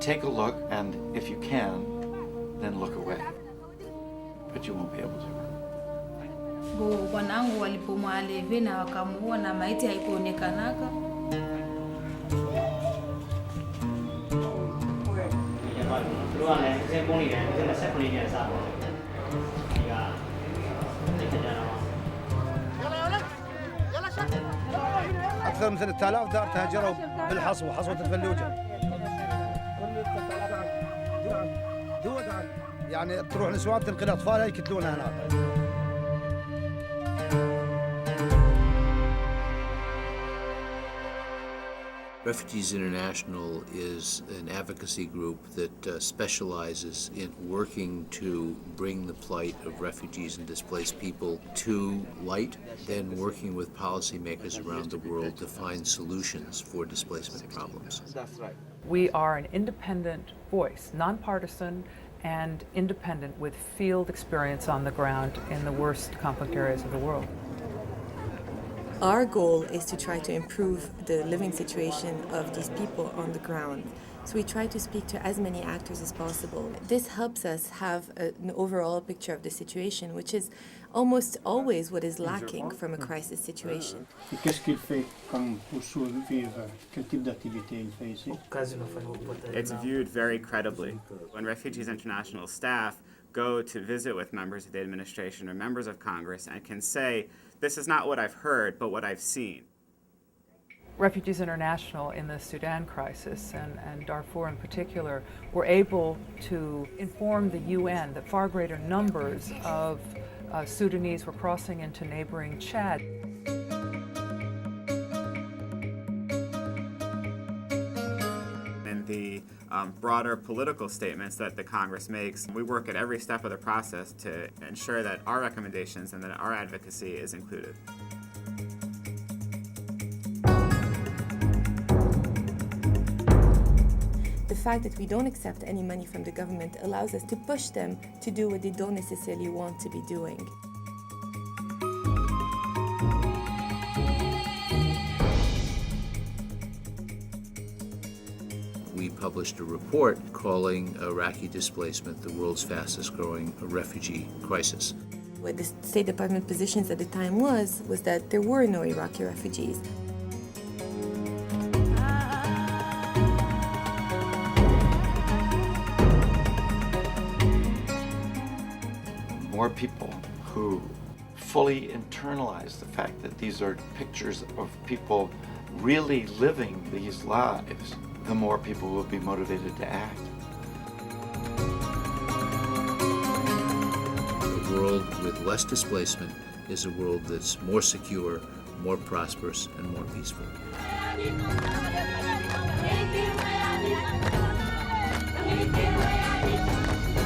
Take a look, and if you can, then look away. But you won't be able to. Wanangu walipomwaleve na wakamuua na maiti haikuonekanaka. أكثر من 3000 دار تهجروا بالحصوة، حصوة الفلوجة. يعني تروح نسوان تنقل أطفالها يقتلونها هناك. Refugees International is an advocacy group that specializes in working to bring the plight of refugees and displaced people to light, then working with policymakers around the world to find solutions for displacement problems. That's right. We are an independent voice, nonpartisan and independent with field experience on the ground in the worst conflict areas of the world. Our goal is to try to improve the living situation of these people on the ground. So we try to speak to as many actors as possible. This helps us have an overall picture of the situation, which is almost always what is lacking from a crisis situation. Qu'est-ce qu'il fait comme pour survivre? Quel type d'activité il fait ici? It's viewed very credibly. When Refugees International staff go to visit with members of the administration or members of Congress and can say, this is not what I've heard, but what I've seen. Refugees International in the Sudan crisis, and Darfur in particular, were able to inform the UN that far greater numbers of Sudanese were crossing into neighboring Chad. In the broader political statements that the Congress makes, we work at every step of the process to ensure that our recommendations and that our advocacy is included. The fact that we don't accept any money from the government allows us to push them to do what they don't necessarily want to be doing. We published a report calling Iraqi displacement the world's fastest growing refugee crisis. What the State Department positions at the time was that there were no Iraqi refugees. More people who fully internalize the fact that these are pictures of people really living these lives, the more people will be motivated to act. A world with less displacement is a world that's more secure, more prosperous, and more peaceful. Thank you.